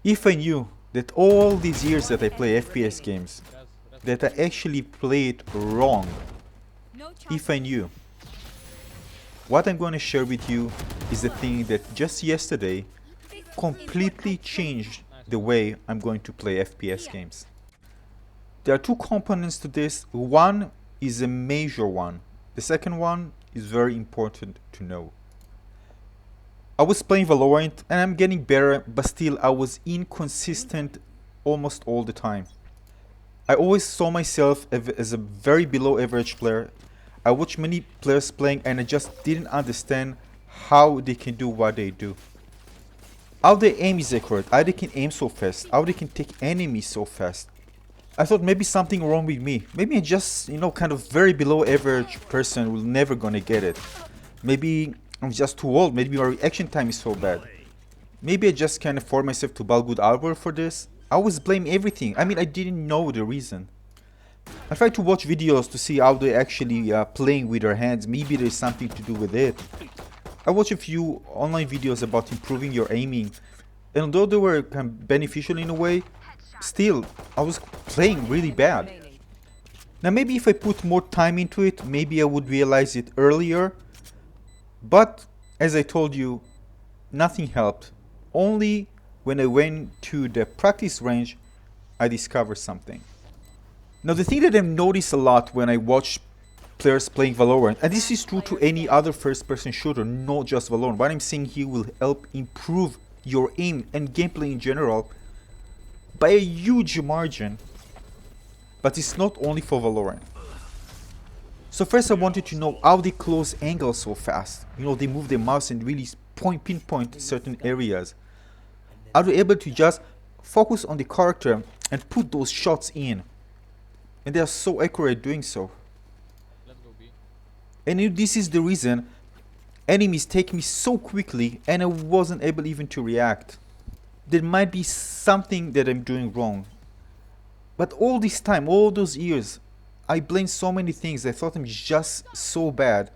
If I knew that all these years that I play FPS games, that I actually play it wrong, if I knew, what I'm going to share with you is the thing that just yesterday completely changed the way I'm going to play FPS games. There are two components to this. One is a major one. The second one is very important to know. I was playing Valorant and I'm getting better, but still I was inconsistent almost all the time. I always saw myself as a very below average player. I watched many players playing and I just didn't understand how they can do what they do. How they aim is accurate, how they can aim so fast, how they can take enemies so fast. I thought maybe something wrong with me. Maybe I just, kind of very below average person will never gonna get it. Maybe I'm just too old, maybe my reaction time is so bad. Maybe I just can't afford myself to buy good hardware for this. I always blame everything. I mean, I didn't know the reason. I tried to watch videos to see how they actually playing with their hands. Maybe there's something to do with it. I watched a few online videos about improving your aiming, and although they were kind of beneficial in a way, still, I was playing really bad. Now maybe if I put more time into it, maybe I would realize it earlier, but as I told you, nothing helped. Only when I went to the practice range, I discovered something. Now the thing that I've noticed a lot when I watch players playing Valorant, and this is true to any other first-person shooter, not just Valorant. What I'm saying here will help improve your aim and gameplay in general by a huge margin. But it's not only for Valorant. So first I wanted to know how they close angles so fast. They move their mouse and really pinpoint certain areas. Are they able to just focus on the character and put those shots in? And they are so accurate doing so. And this is the reason enemies take me so quickly and I wasn't able even to react. There might be something that I'm doing wrong. But all this time, all those years, I blamed so many things. I thought I'm just so bad.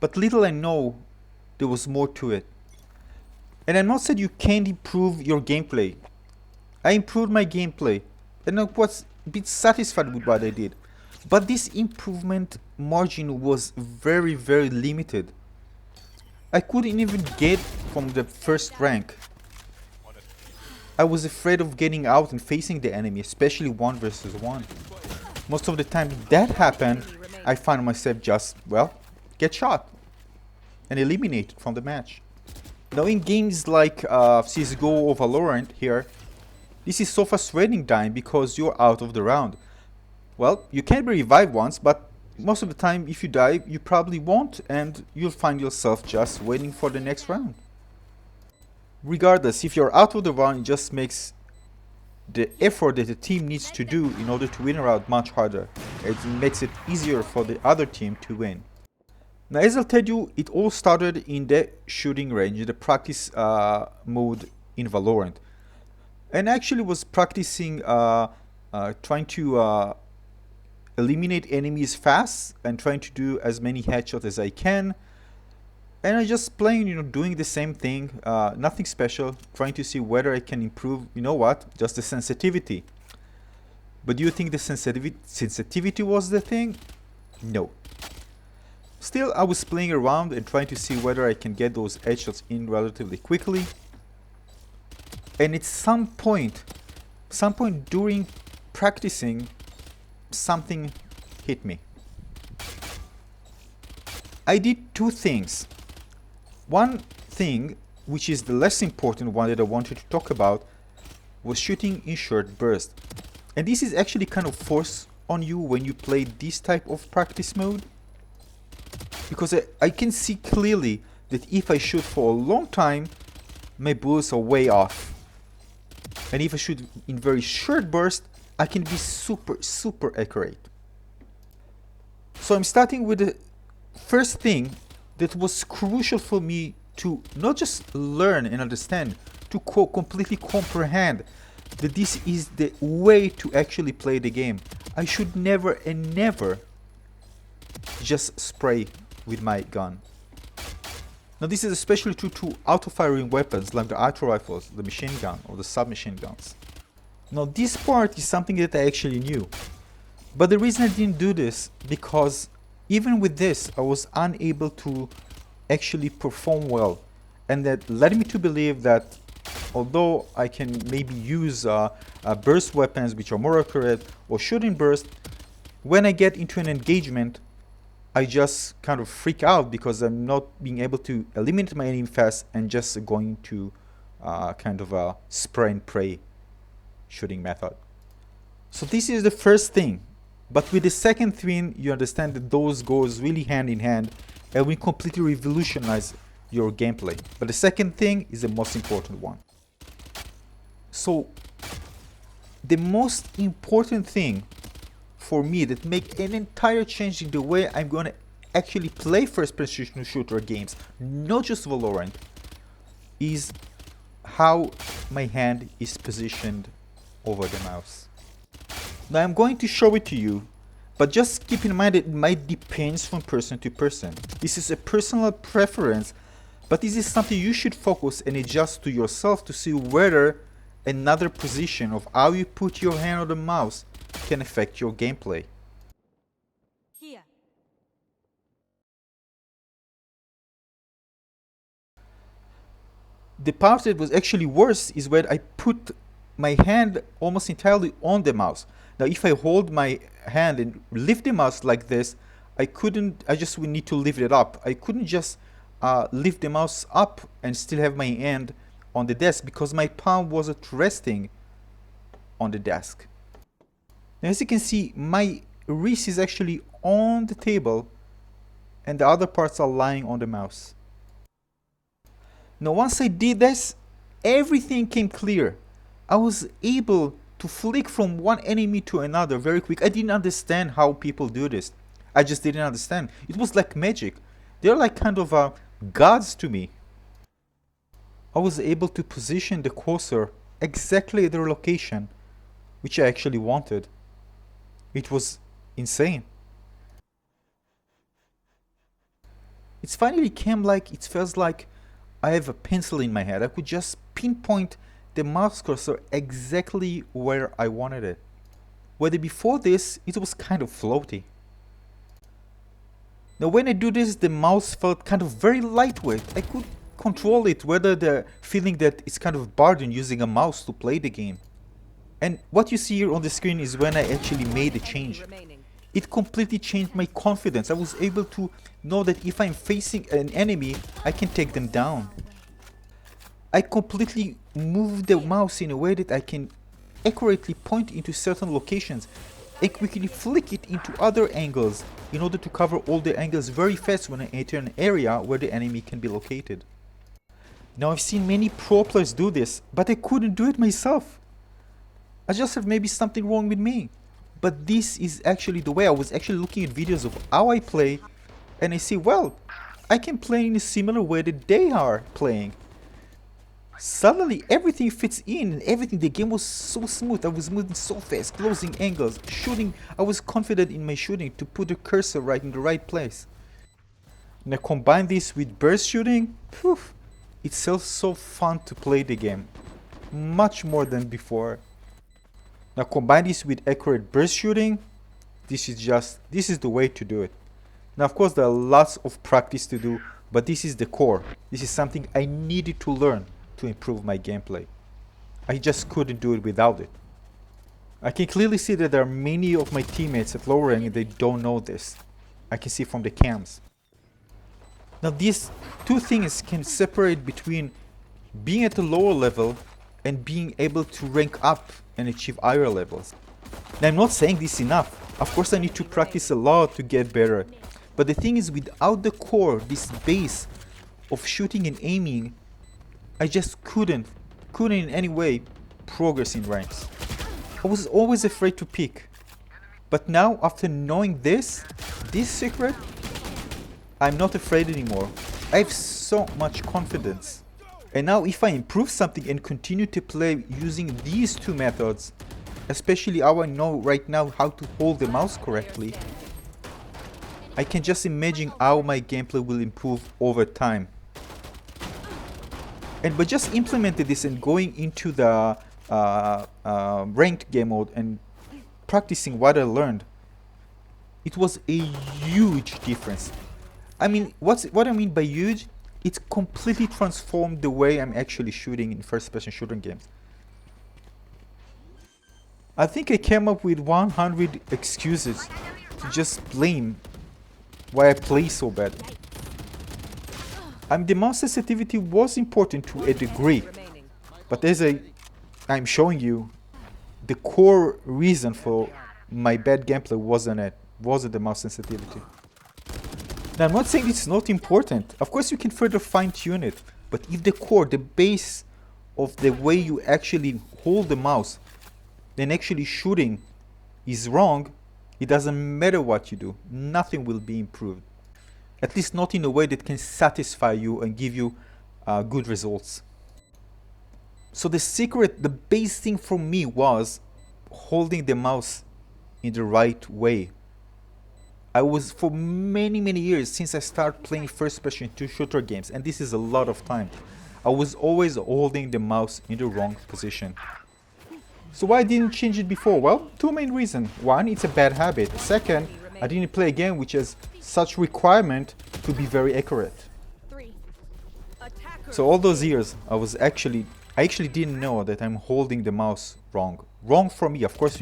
But little I know, there was more to it. And I'm not saying you can't improve your gameplay. I improved my gameplay. And I was a bit satisfied with what I did. But this improvement margin was very, very limited. I couldn't even get from the first rank. I was afraid of getting out and facing the enemy, especially 1 versus 1. Most of the time that happened, I found myself just, get shot and eliminated from the match. Now in games like CSGO or Valorant here, this is so frustrating dying because you're out of the round. Well, you can be revived once, but most of the time if you die, you probably won't and you'll find yourself just waiting for the next round. Regardless, if you're out of the round, it just makes the effort that the team needs to do in order to win a round much harder. It makes it easier for the other team to win. Now, as I'll tell you, it all started in the shooting range, in the practice mode in Valorant. And I actually was practicing trying to eliminate enemies fast and trying to do as many headshots as I can. And I just playing, doing the same thing, nothing special, trying to see whether I can improve, just the sensitivity. But do you think the sensitivity was the thing? No. Still, I was playing around and trying to see whether I can get those headshots in relatively quickly. And at some point during practicing, something hit me. I did two things. One thing, which is the less important one that I wanted to talk about, was shooting in short bursts. And this is actually kind of forced on you when you play this type of practice mode. Because I can see clearly that if I shoot for a long time, my bullets are way off. And if I shoot in very short bursts, I can be super accurate. So I'm starting with the first thing that was crucial for me to not just learn and understand, to completely comprehend that this is the way to actually play the game. I should never and never just spray with my gun. Now this is especially true to auto-firing weapons like the auto rifles, the machine gun or the submachine guns. Now this part is something that I actually knew. But the reason I didn't do this, because even with this I was unable to actually perform well. And that led me to believe that although I can maybe use burst weapons which are more accurate or shooting burst, when I get into an engagement I just kind of freak out because I'm not being able to eliminate my enemy fast and just going to kind of a spray and pray shooting method. So this is the first thing. But with the second thing, you understand that those goes really hand in hand and will completely revolutionize your gameplay. But the second thing is the most important one. So the most important thing for me that make an entire change in the way I'm going to actually play first-person shooter games, not just Valorant, is how my hand is positioned over the mouse. Now I'm going to show it to you, but just keep in mind that it might depend from person to person. This is a personal preference, but this is something you should focus and adjust to yourself to see whether another position of how you put your hand on the mouse can affect your gameplay. Here. The part that was actually worse is when I put my hand almost entirely on the mouse. Now if I hold my hand and lift the mouse like this, I just would need to lift it up. I couldn't just lift the mouse up and still have my hand on the desk because my palm wasn't resting on the desk. Now as you can see, my wrist is actually on the table and the other parts are lying on the mouse. Now once I did this, everything came clear. I was able to flick from one enemy to another very quick. I didn't understand how people do this. I just didn't understand. It was like magic. They're like kind of gods to me. I was able to position the cursor exactly at their location, which I actually wanted. It was insane. It's finally came like, it feels like I have a pencil in my head. I could just pinpoint the mouse cursor exactly where I wanted it. Whether before this, it was kind of floaty. Now when I do this, the mouse felt kind of very lightweight. I could control it, whether the feeling that it's kind of burden using a mouse to play the game. And what you see here on the screen is when I actually made a change. It completely changed my confidence. I was able to know that if I'm facing an enemy, I can take them down. I completely moved the mouse in a way that I can accurately point into certain locations and quickly flick it into other angles in order to cover all the angles very fast when I enter an area where the enemy can be located. Now I've seen many pro players do this, but I couldn't do it myself. I just have maybe something wrong with me. But this is actually the way. I was actually looking at videos of how I play and I see, well, I can play in a similar way that they are playing. Suddenly everything fits in and everything, the game was so smooth. I was moving so fast, closing angles, shooting. I was confident in my shooting to put the cursor right in the right place. Now combine this with burst shooting, poof, it's so fun to play the game. Much more than before. Now combine this with accurate burst shooting. This is the way to do it. Now of course there are lots of practice to do, but this is the core. This is something I needed to learn to improve my gameplay. I just couldn't do it without it. I can clearly see that there are many of my teammates at lower rank and they don't know this. I can see from the cams. Now these two things can separate between being at a lower level and being able to rank up and achieve higher levels. Now I'm not saying this enough. Of course I need to practice a lot to get better. But the thing is, without the core, this base of shooting and aiming, I just couldn't in any way progress in ranks. I was always afraid to pick. But now, after knowing this secret, I'm not afraid anymore. I have so much confidence. And now if I improve something and continue to play using these two methods, especially how I know right now how to hold the mouse correctly, I can just imagine how my gameplay will improve over time. And but just implemented this and going into the ranked game mode and practicing what I learned, it was a huge difference. I mean, what I mean by huge, it completely transformed the way I'm actually shooting in first-person shooter games. I think I came up with 100 excuses to just blame why I play so bad. I mean, the mouse sensitivity was important to a degree, but as I'm showing you, the core reason for my bad gameplay wasn't the mouse sensitivity. Now, I'm not saying it's not important. Of course, you can further fine-tune it, but if the core, the base of the way you actually hold the mouse, then actually shooting is wrong, it doesn't matter what you do. Nothing will be improved. At least not in a way that can satisfy you and give you good results. So the secret, the base thing for me was holding the mouse in the right way. I was, for many years, since I started playing first-person shooter games, and this is a lot of time, I was always holding the mouse in the wrong position. So why I didn't change it before? Well, two main reasons. One, it's a bad habit. Second, I didn't play a game which has such requirement to be very accurate. So all those years, I actually didn't know that I'm holding the mouse wrong. Wrong for me. Of course,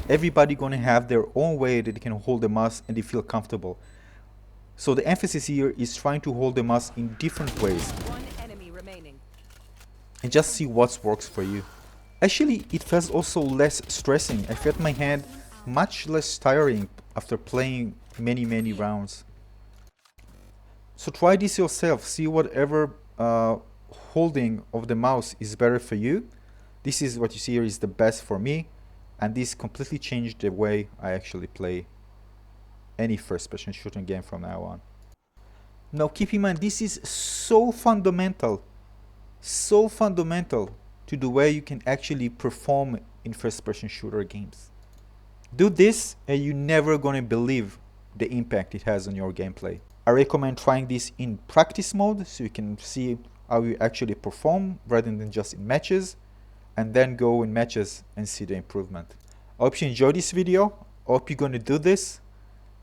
everybody gonna have their own way that they can hold the mouse and they feel comfortable. So the emphasis here is trying to hold the mouse in different ways. And just see what works for you. Actually, it felt also less stressing. I felt my hand much less tiring after playing many rounds. So try this yourself. See whatever holding of the mouse is better for you. This is what you see here is the best for me, and this completely changed the way I actually play any first-person shooting game from now on. Now keep in mind, this is so fundamental to the way you can actually perform in first-person shooter games. Do this and you're never gonna believe the impact it has on your gameplay. I recommend trying this in practice mode so you can see how you actually perform rather than just in matches, and then go in matches and see the improvement. I hope you enjoyed this video. I hope you're gonna do this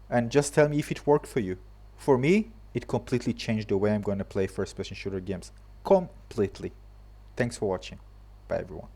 and just tell me if it worked for you. For me, it completely changed the way I'm gonna play first-person shooter games. Completely. Thanks for watching. Bye everyone.